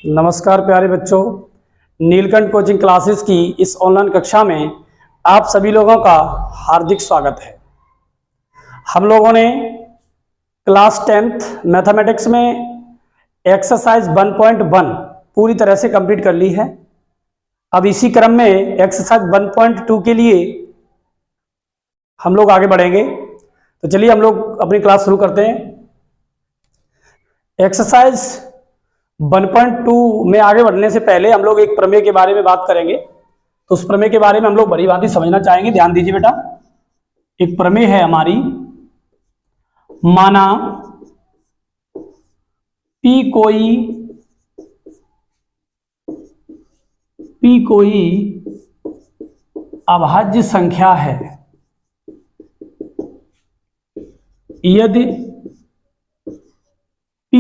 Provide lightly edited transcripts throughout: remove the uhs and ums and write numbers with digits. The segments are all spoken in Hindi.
नमस्कार प्यारे बच्चों, नीलकंठ कोचिंग क्लासेस की इस ऑनलाइन कक्षा में आप सभी लोगों का हार्दिक स्वागत है। हम लोगों ने क्लास 10th मैथमेटिक्स में एक्सरसाइज 1.1 पूरी तरह से कंप्लीट कर ली है। अब इसी क्रम में एक्सरसाइज 1.2 के लिए हम लोग आगे बढ़ेंगे। तो चलिए हम लोग अपनी क्लास शुरू करते हैं। एक्सरसाइज 1.2 में आगे बढ़ने से पहले हम लोग एक प्रमेय के बारे में बात करेंगे। तो उस प्रमेय के बारे में हम लोग बड़ी बात ही समझना चाहेंगे। ध्यान दीजिए बेटा, एक प्रमेय है हमारी, माना P कोई अभाज्य संख्या है, यदि P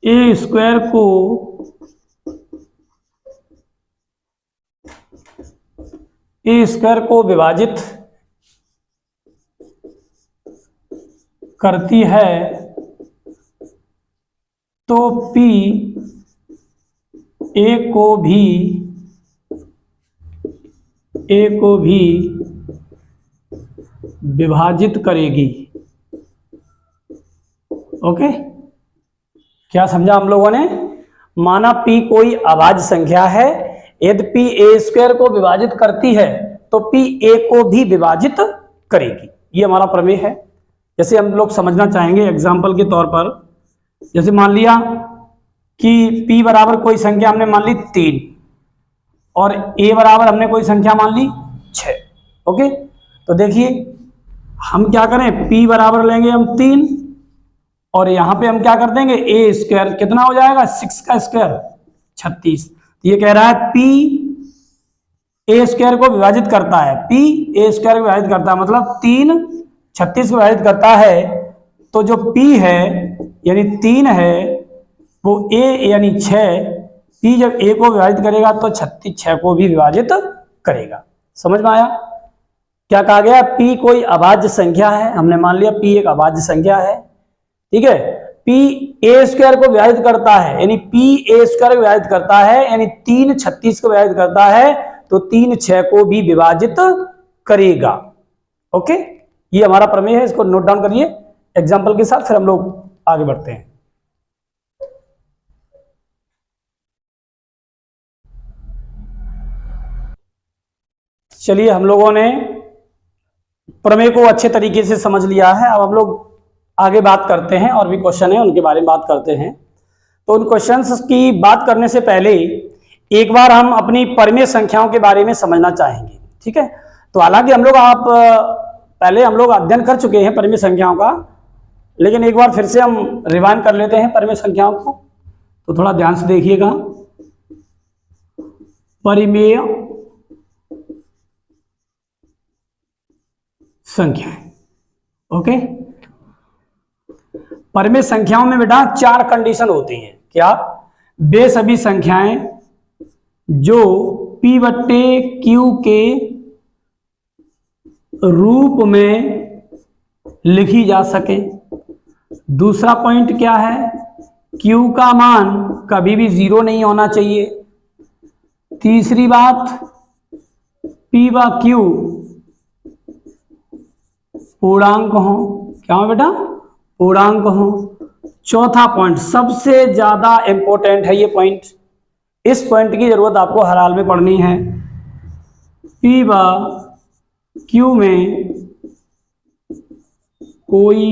ए स्क्वायर को विभाजित करती है तो P ए को भी विभाजित करेगी। ओके, क्या समझा हम लोगों ने? माना P कोई अभाज्य संख्या है, यदि P ए स्क्वायर को विभाजित करती है तो P ए को भी विभाजित करेगी। ये हमारा प्रमेय है। जैसे हम लोग समझना चाहेंगे एग्जाम्पल के तौर पर, जैसे मान लिया कि P बराबर कोई संख्या हमने मान ली 3 और A बराबर हमने कोई संख्या मान ली 6। ओके, तो देखिए हम क्या करें, P बराबर लेंगे हम 3 और यहां पे हम क्या कर देंगे, ए स्क्वायर कितना हो जाएगा, 6 का स्क्वायर 36। ये कह रहा है P ए स्क्वायर को विभाजित करता है, P ए स्क्वायर को विभाजित करता है मतलब 3 36 को विभाजित करता है। तो जो P है यानी 3 है वो A यानी 6, P जब A को विभाजित करेगा तो 6 को भी विभाजित करेगा। समझ में आया? क्या कहा गया? P कोई अभाज्य संख्या है, हमने मान लिया P एक अभाज्य संख्या है। ठीक है, P ए स्क्वायर को विभाजित करता है यानी P ए स्क्वायर को विभाजित करता है यानी 3 36 को विभाजित करता है तो 3 6 को भी विभाजित करेगा। ओके, ये हमारा प्रमेय है, इसको नोट डाउन करिए एग्जांपल के साथ, फिर हम लोग आगे बढ़ते हैं। चलिए, हम लोगों ने प्रमेय को अच्छे तरीके से समझ लिया है। अब हम लोग आगे बात करते हैं, और भी क्वेश्चन है उनके बारे में बात करते हैं। तो उन क्वेश्चंस की बात करने से पहले एक बार हम अपनी परिमेय संख्याओं के बारे में समझना चाहेंगे। ठीक है, तो हालांकि हम लोग पहले हम लोग अध्ययन कर चुके हैं परिमेय संख्याओं का, लेकिन एक बार फिर से हम रिवाइंड कर लेते हैं परिमेय संख्याओं को। तो थोड़ा ध्यान से देखिएगा, परिमेय संख्याएं। ओके, परिमेय संख्याओं में बेटा 4 कंडीशन होती हैं। क्या? वे सभी संख्याएं जो P/Q के रूप में लिखी जा सके। दूसरा पॉइंट क्या है? Q का मान कभी भी 0 नहीं होना चाहिए। तीसरी बात, P/Q पूर्णांक हो। क्या हो बेटा? पूर्णांक हो। चौथा पॉइंट सबसे ज्यादा इंपॉर्टेंट है, ये पॉइंट, इस पॉइंट की जरूरत आपको हर हाल में पढ़नी है। P/Q में कोई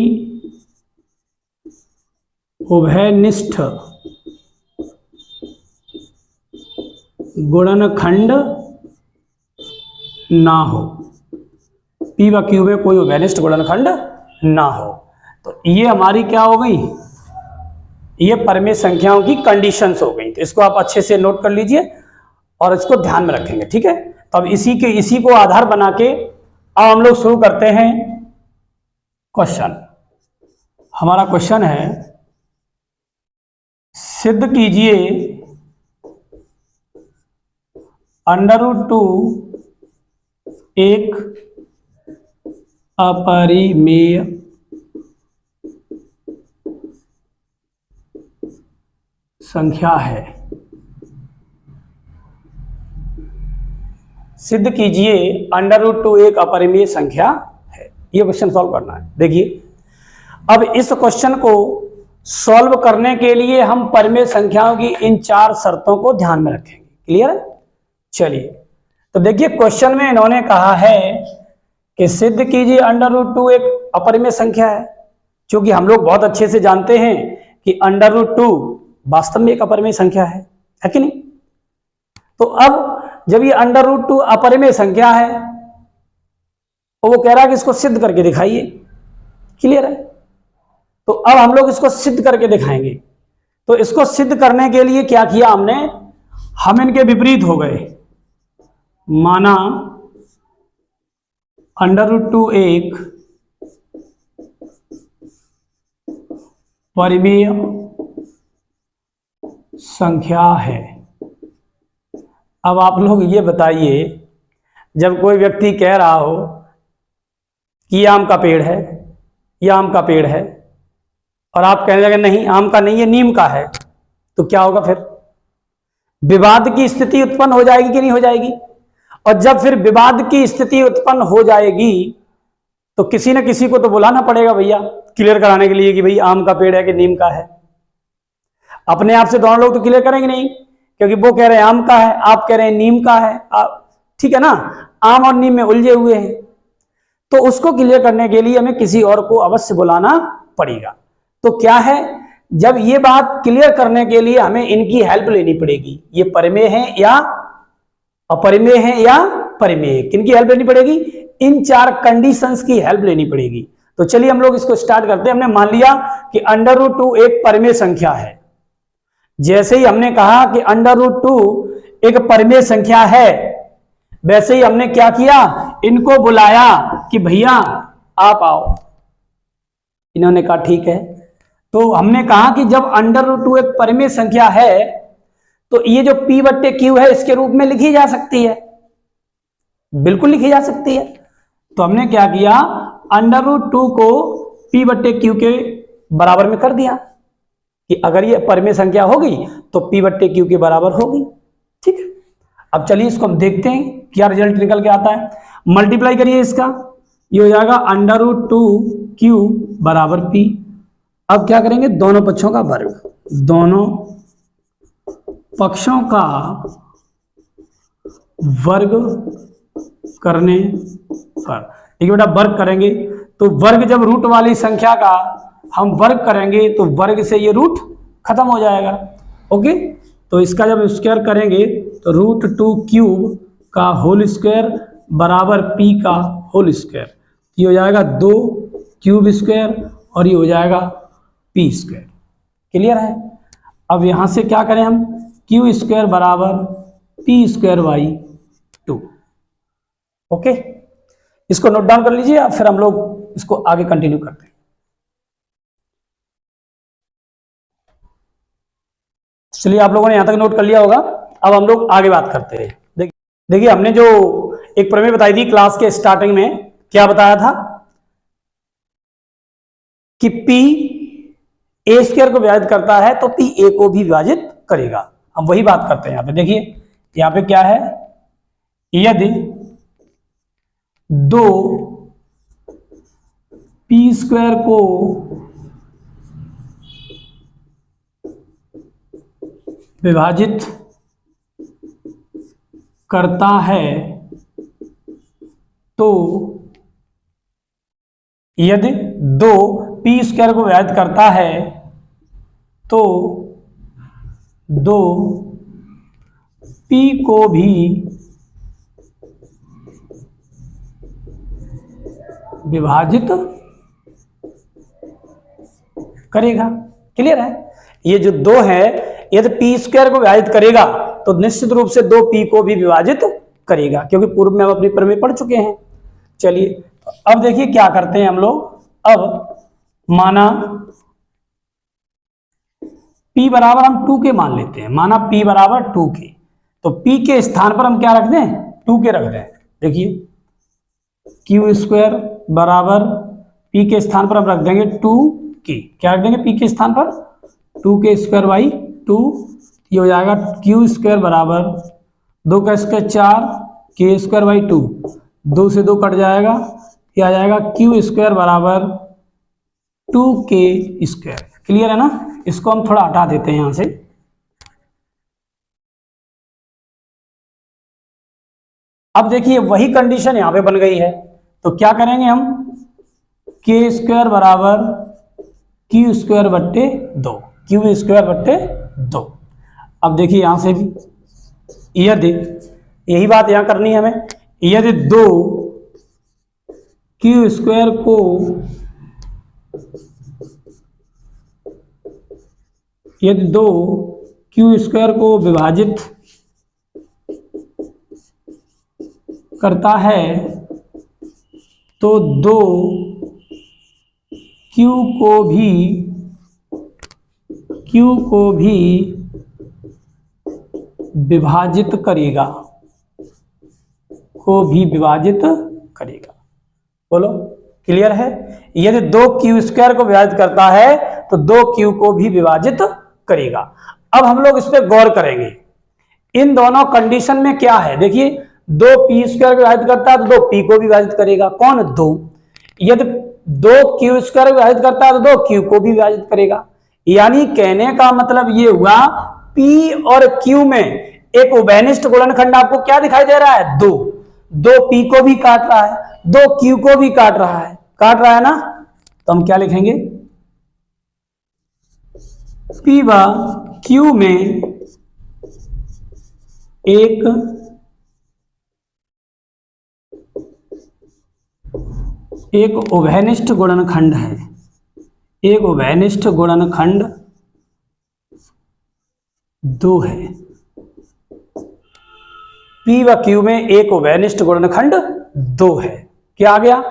उभयनिष्ठ गुणनखंड ना हो। P/Q में कोई उभयनिष्ठ गुणनखंड ना हो। तो ये हमारी क्या हो गई, ये परिमेय संख्याओं की कंडीशंस हो गई। तो इसको आप अच्छे से नोट कर लीजिए और इसको ध्यान में रखेंगे। ठीक है, तो अब इसी को आधार बना के अब हम लोग शुरू करते हैं क्वेश्चन। हमारा क्वेश्चन है, सिद्ध कीजिए √2 एक अपरिमेय संख्या है। सिद्ध कीजिए √2 एक अपरिमेय संख्या है। ये क्वेश्चन सॉल्व करना है। देखिए अब इस क्वेश्चन को सॉल्व करने के लिए हम परिमेय संख्याओं की इन 4 शर्तों को ध्यान में रखेंगे। क्लियर है? चलिए तो देखिए क्वेश्चन में इन्होंने कहा है कि सिद्ध कीजिए √2 एक अपरिमेय संख्या है। क्योंकि हम लोग बहुत अच्छे से जानते हैं कि √2 वास्तव में एक अपरिमेय संख्या है कि नहीं? तो अब जब ये √2 अपरिमेय संख्या है तो वो कह रहा है कि इसको सिद्ध करके दिखाइए। क्लियर है? तो अब हम लोग इसको सिद्ध करके दिखाएंगे। तो इसको सिद्ध करने के लिए क्या किया हमने, हम इनके विपरीत हो गए। माना √2 एक परिमेय संख्या है। अब आप लोग ये बताइए, जब कोई व्यक्ति कह रहा हो कि ये आम का पेड़ है, ये आम का पेड़ है, और आप कहने लगे नहीं आम का नहीं है नीम का है, तो क्या होगा? फिर विवाद की स्थिति उत्पन्न हो जाएगी कि नहीं हो जाएगी? और जब फिर विवाद की स्थिति उत्पन्न हो जाएगी तो किसी न किसी को तो बुलाना पड़ेगा भैया क्लियर कराने के लिए कि भाई आम का पेड़ है कि नीम का है। अपने आप से दोनों लोग तो क्लियर करेंगे नहीं, क्योंकि वो कह रहे हैं आम का है, आप कह रहे हैं नीम का है। ठीक है ना? आम और नीम में उलझे हुए हैं, तो उसको क्लियर करने के लिए हमें किसी और को अवश्य बुलाना पड़ेगा। तो क्या है, जब ये बात क्लियर करने के लिए हमें इनकी हेल्प लेनी पड़ेगी। ये परिमेय है या अपरिमेय है या परिमेय, किनकी हेल्प लेनी पड़ेगी? इन 4 कंडीशंस की हेल्प लेनी पड़ेगी। तो चलिए हम लोग इसको स्टार्ट करते हैं। हमने मान लिया कि √2 एक परिमेय संख्या है। जैसे ही हमने कहा कि √2 एक परिमेय संख्या है, वैसे ही हमने क्या किया, इनको बुलाया कि भैया आप आओ। इन्होंने कहा ठीक है। तो हमने कहा कि जब √2 एक परिमेय संख्या है तो ये जो P/Q है इसके रूप में लिखी जा सकती है, बिल्कुल लिखी जा सकती है। तो हमने क्या किया, √2 को P/Q के बराबर में कर दिया कि अगर ये परिमेय संख्या होगी तो P/Q के बराबर होगी। ठीक है, अब चलिए इसको हम देखते हैं क्या रिजल्ट निकल के आता है। मल्टीप्लाई करिए इसका, ये हो जाएगा √2Q बराबर P। अब क्या करेंगे, दोनों पक्षों का वर्ग, दोनों पक्षों का वर्ग करने पर, ठीक है बेटा, वर्ग करेंगे तो वर्ग, जब रूट वाली संख्या का हम वर्ग करेंगे तो वर्ग से ये रूट खत्म हो जाएगा। ओके, तो इसका जब स्क्वायर करेंगे तो √2³ का होल स्क्वायर बराबर P का होल स्क्वायर, ये हो जाएगा 2³ और ये हो जाएगा P²। क्लियर है? अब यहां से क्या करें हम, Q² बराबर P²/2। ओके, इसको नोट डाउन कर लीजिए, फिर हम लोग इसको आगे कंटिन्यू करते हैं। चलिए, आप लोगों ने यहां तक नोट कर लिया होगा। अब हम लोग आगे बात करते हैं। देखिए हमने जो एक प्रमेय बताई थी क्लास के स्टार्टिंग में, क्या बताया था कि P A² को विभाजित करता है तो P A को भी विभाजित करेगा। हम वही बात करते हैं यहां पे। देखिए यहां पे क्या है, यदि 2 P² को विभाजित करता है तो, यदि 2 P² को विभाजित करता है तो 2 P को भी विभाजित करेगा। क्लियर है? ये जो 2 है, यदि P² को विभाजित करेगा तो निश्चित रूप से 2 P को भी विभाजित करेगा, क्योंकि पूर्व में हम अपनी प्रमेय पढ़ चुके हैं। चलिए अब देखिए क्या करते हैं हम लोग। अब माना P बराबर हम 2 के मान लेते हैं। माना P बराबर 2 के, तो P के स्थान पर हम क्या रख दें, 2 के रख दें। देखिए Q² बराबर P के स्थान पर हम रख देंगे 2 के, क्या रख देंगे P के स्थान पर, 2 के² 2, ये हो जाएगा क्यू स्क्वायर बराबर 2 का स्क्वायर 4 के स्क्वायर बाई 2, 2 से 2 कट जाएगा, ये आ जाएगा क्यू स्क्वायर बराबर 2k स्क्वायर। क्लियर है ना? इसको हम थोड़ा हटा देते हैं यहां से। अब देखिए वही कंडीशन यहां पे बन गई है, तो क्या करेंगे हम, के स्क्वायर बराबर क्यू स्क्वायर बट्टे 2, क्यू स्क्वायर बट्टे 2। अब देखिए यहां से भी यदि, यही बात यहां करनी है हमें, यदि 2 क्यू स्क्वायर को यदि 2 क्यू स्क्वायर को विभाजित करता है तो 2 क्यू को भी विभाजित करेगा, बोलो क्लियर है? यदि 2 क्यू स्क्वायर को विभाजित करता है तो 2 क्यू को भी विभाजित करेगा। अब हम लोग इस पर गौर करेंगे, इन दोनों कंडीशन में क्या है। देखिए 2 पी स्क्वायर को विभाजित करता है तो 2 पी को भी विभाजित करेगा, कौन? 2। यदि 2 क्यू स्क्वायर को विभाजित करता है तो 2 क्यू को भी विभाजित करेगा। यानी कहने का मतलब ये हुआ पी और क्यू में एक उभयनिष्ठ गुणनखंड आपको क्या दिखाई दे रहा है? 2। 2 पी को भी काट रहा है, 2 क्यू को भी काट रहा है ना? तो हम क्या लिखेंगे, पी व क्यू में एक उभयनिष्ठ गुणनखंड है, एक उभयनिष्ठ गुणनखंड 2 है। पी व क्यू में एक उभयनिष्ठ गुणनखंड 2 है। क्या आ गया?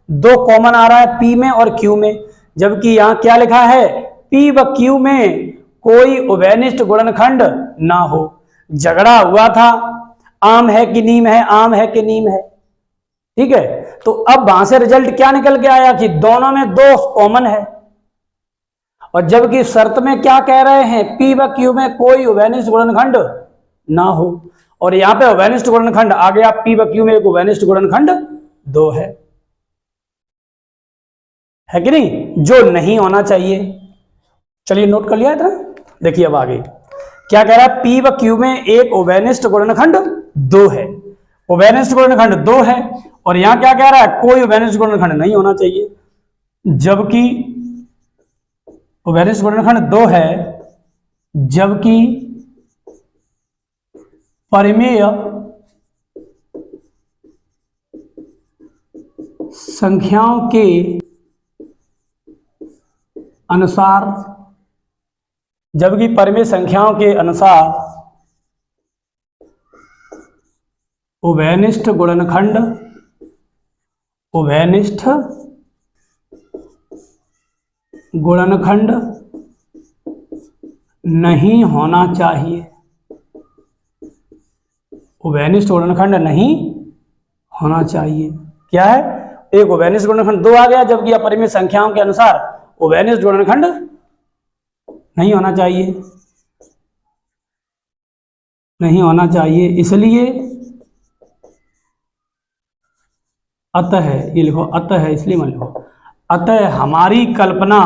2 कॉमन आ रहा है पी में और क्यू में, जबकि यहां क्या लिखा है, पी व क्यू में कोई उभयनिष्ठ गुणनखंड ना हो। झगड़ा हुआ था, आम है कि नीम है, आम है कि नीम है, ठीक है। तो अब वहां से रिजल्ट क्या निकल के आया कि दोनों में 2 कॉमन है, और जबकि शर्त में क्या कह रहे हैं, पी व क्यू में कोई उभयनिष्ठ गुणनखंड ना हो, और यहां पे उभयनिष्ठ गुणनखंड आ गया, पी व क्यू में एक उभयनिष्ठ गुणनखंड 2 है कि नहीं, जो नहीं होना चाहिए। चलिए नोट कर लिया था। देखिए अब आगे क्या कह रहा है, पी व क्यू में एक उभयनिष्ठ गुणनखंड 2 है, उभयनिष्ठ गुणनखंड 2 है, और यहां क्या कह रहा है, कोई उभयनिष्ठ गुणनखंड नहीं होना चाहिए, जबकि उभयनिष्ठ गुणनखंड 2 है, जबकि परिमेय संख्याओं के अनुसार, जबकि परिमेय संख्याओं के अनुसार उभयनिष्ठ गुणनखंड नहीं होना चाहिए, उभयनिष्ठ गुणनखंड नहीं होना चाहिए। क्या है, एक उभयनिष्ठ गुणनखंड 2 आ गया, जबकि अपरिमेय संख्याओं के अनुसार उभयनिष्ठ गुणनखंड नहीं होना चाहिए, इसलिए अतः, ये लिखो अतः, इसलिए मत लिखो, अतः हमारी कल्पना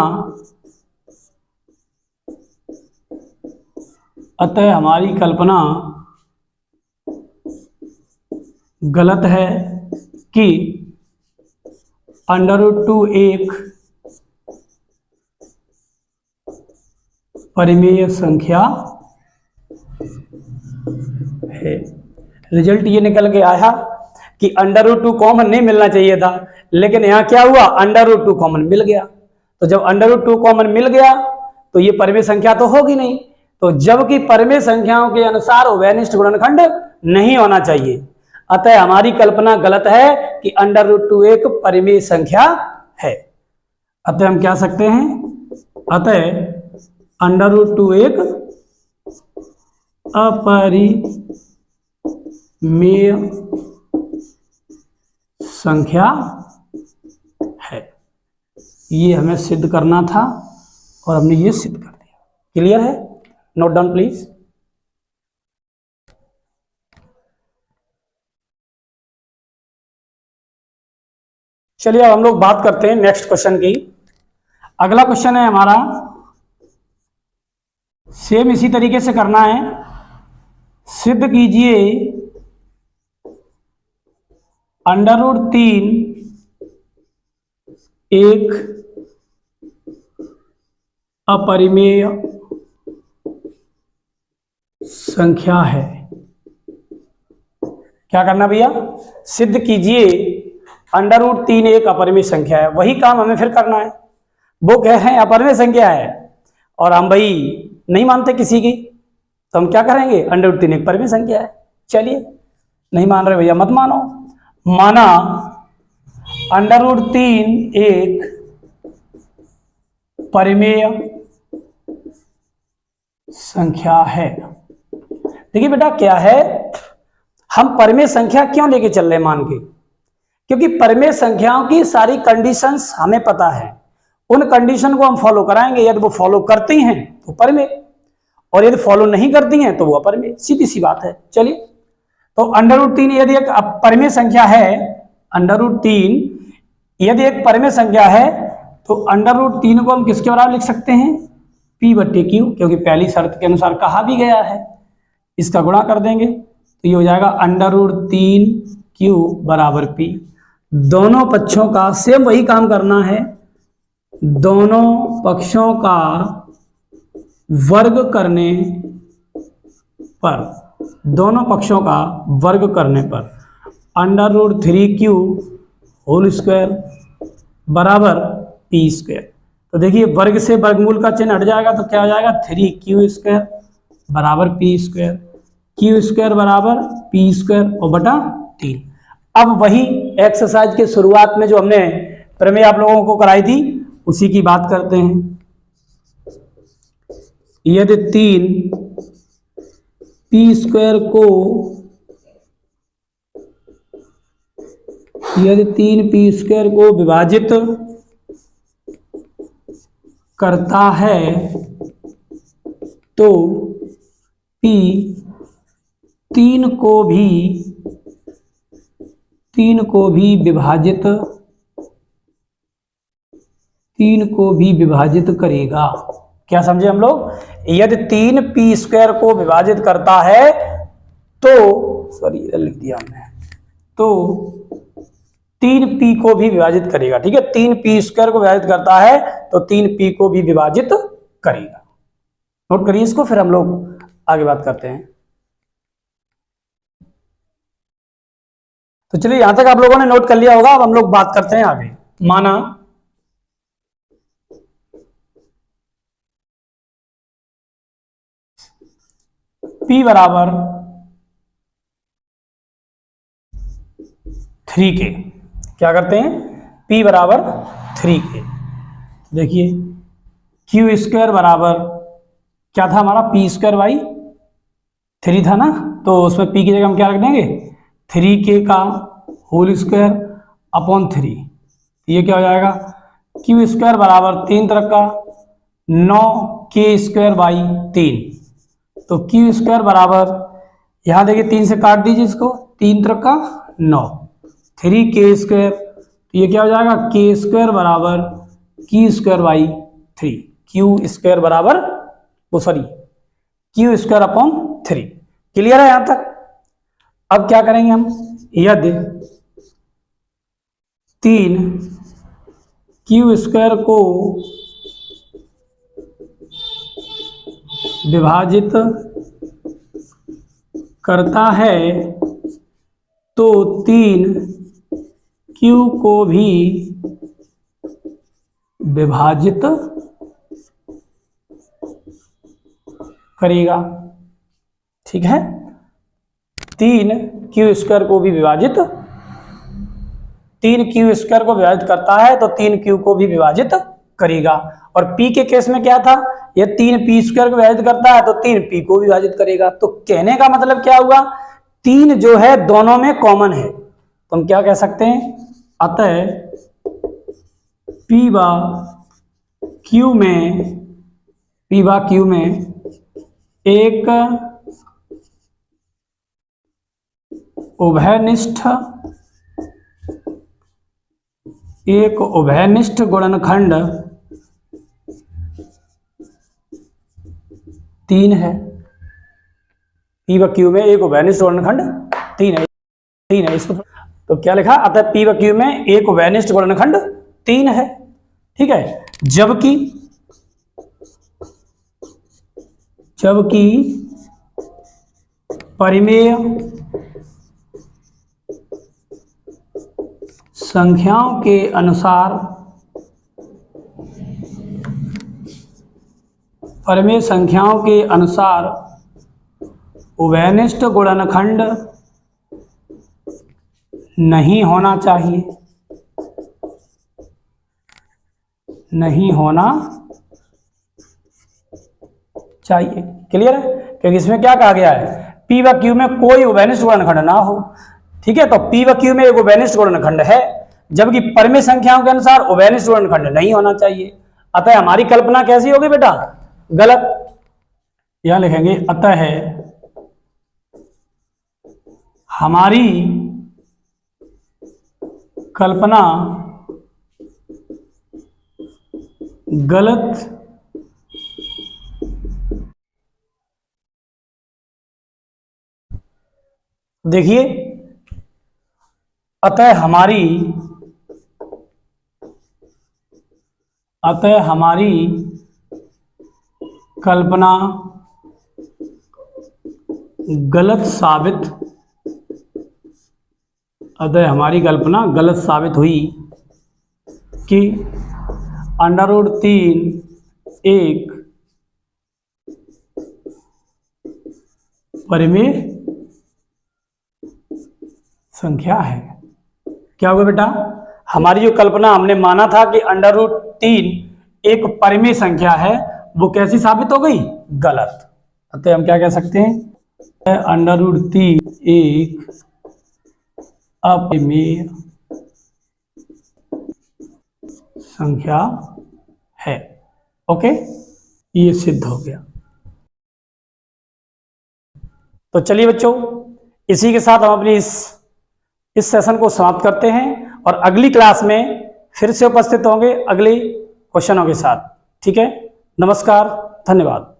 गलत है कि √2 एक परिमेय संख्या है। रिजल्ट ये निकल के आया कि √2 कॉमन नहीं मिलना चाहिए था, लेकिन यहां क्या हुआ, √2 कॉमन मिल गया। तो जब √2 कॉमन मिल गया तो ये परिमेय संख्या तो होगी नहीं, तो जबकि परिमेय संख्याओं के अनुसार उभयनिष्ठ गुणनखंड नहीं होना चाहिए, अतः हमारी कल्पना गलत है कि √2 एक परिमेय संख्या है। अतः हम क्या सकते हैं, अतः √2 एक अपरिमेय संख्या है। ये हमें सिद्ध करना था और हमने ये सिद्ध कर दिया। क्लियर है? Note down please. चलिए अब हम लोग बात करते हैं नेक्स्ट क्वेश्चन की। अगला क्वेश्चन है हमारा, सेम इसी तरीके से करना है। सिद्ध कीजिए √3 एक अपरिमेय संख्या है। क्या करना भैया? सिद्ध कीजिए √3 एक अपरिमेय संख्या है। वही काम हमें फिर करना है। वो कह रहे हैं अपरिमेय संख्या है और हम भाई नहीं मानते किसी की, तो हम क्या करेंगे? √3 एक परिमेय संख्या है। चलिए, नहीं मान रहे भैया, मत मानो। माना √3 एक परिमेय संख्या है। देखिए बेटा क्या है, हम परिमेय संख्या क्यों लेके चल रहे हैं मान के? क्योंकि परिमेय संख्याओं की सारी कंडीशंस हमें पता है, उन कंडीशन को हम फॉलो कराएंगे। यदि वो फॉलो करती हैं तो परिमेय, और यदि फॉलो नहीं करती हैं तो वो अपरिमेय। सीधी सी बात है। चलिए, तो √3 यदि एक परिमेय संख्या है, √3 यदि एक परिमेय संख्या है तो √3 को हम किसके बराबर लिख सकते हैं? P/Q, क्योंकि पहली शर्त के अनुसार कहा भी गया है। इसका गुणा कर देंगे तो ये हो जाएगा √3Q बराबर P। दोनों पक्षों का सेम वही काम करना है, दोनों पक्षों का वर्ग करने पर, दोनों पक्षों का वर्ग करने पर √3Q होल स्क्वायर बराबर P²। तो देखिए वर्ग से वर्गमूल का चिन्ह हट जाएगा तो क्या हो जाएगा? 3Q² बराबर P², Q² बराबर P² और बटा 3। अब वही एक्सरसाइज के शुरुआत में जो हमने प्रमेय आप लोगों को कराई थी उसी की बात करते हैं। यदि 3P² को, यदि 3P² को विभाजित करता है तो P 3 को भी विभाजित करेगा। क्या समझे हम लोग? यदि 3P² को विभाजित करता है तो, सॉरी लिख दिया हमने, तो 3P को भी विभाजित करेगा। ठीक है, 3P² को विभाजित करता है तो 3P को भी विभाजित करेगा। नोट करिए इसको, फिर हम लोग आगे बात करते हैं। तो चलिए यहां तक आप लोगों ने नोट कर लिया होगा। अब हम लोग बात करते हैं आगे। माना P बराबर 3K। क्या करते हैं? P बराबर 3K। देखिए Q² बराबर क्या था हमारा? P²/3 था ना, तो उसमें P की जगह हम क्या रख देंगे? 3K का होल स्क्वायर अपॉन 3। ये क्या हो जाएगा? Q² बराबर 3 का 9K²/3। तो Q² बराबर, यहां देखिए 3 से काट दीजिए इसको, 3 का 9, 3K²। तो ये क्या हो जाएगा? K² बराबर Q²/3। Q² बराबर, वो सॉरी Q² अपॉन 3। क्लियर है यहां तक? अब क्या करेंगे हम? यदि 3Q² को विभाजित करता है तो 3Q को भी विभाजित करेगा। ठीक है, 3Q² को भी विभाजित, 3Q² को विभाजित करता है तो 3Q को भी विभाजित करेगा। और P के केस में क्या था? ये 3P² को विभाजित करता है तो 3P को विभाजित करेगा। तो कहने का मतलब क्या हुआ? 3 जो है दोनों में कॉमन है, तो हम क्या कह सकते हैं? अतः P/Q में एक उभयनिष्ठ गुणनखंड 3 है। P व Q में एक उभयनिष्ठ गुणनखंड 3 है इसको तो क्या लिखा, अतः P व Q में एक उभयनिष्ठ गुणनखंड 3 है। ठीक है, जबकि परिमेय संख्याओं के अनुसार उभयनिष्ठ गुणनखंड नहीं होना चाहिए, क्लियर है? क्योंकि इसमें क्या कहा गया है, P व Q में कोई उभयनिष्ठ गुणनखंड ना हो। ठीक है, तो P व Q में एक उभयनिष्ठ गुणनखंड है, जबकि परिमेय संख्याओं के अनुसार उभयनिष्ठ गुणनखंड नहीं होना चाहिए। अतः हमारी कल्पना कैसी होगी बेटा, गलत। यहां लिखेंगे अतः हमारी कल्पना गलत देखिए, अतः हमारी कल्पना गलत साबित हुई कि √3 एक परिमेय संख्या है। क्या होगा बेटा, हमारी जो कल्पना हमने माना था कि √3 एक परिमेय संख्या है, वो कैसी साबित हो गई, गलत। अतः हम क्या कह सकते हैं, √3 एक अपरिमेय संख्या है। ओके, ये सिद्ध हो गया। तो चलिए बच्चों, इसी के साथ हम अपनी इस सेशन को समाप्त करते हैं और अगली क्लास में फिर से उपस्थित होंगे अगले क्वेश्चनों के साथ। ठीक है, नमस्कार, धन्यवाद।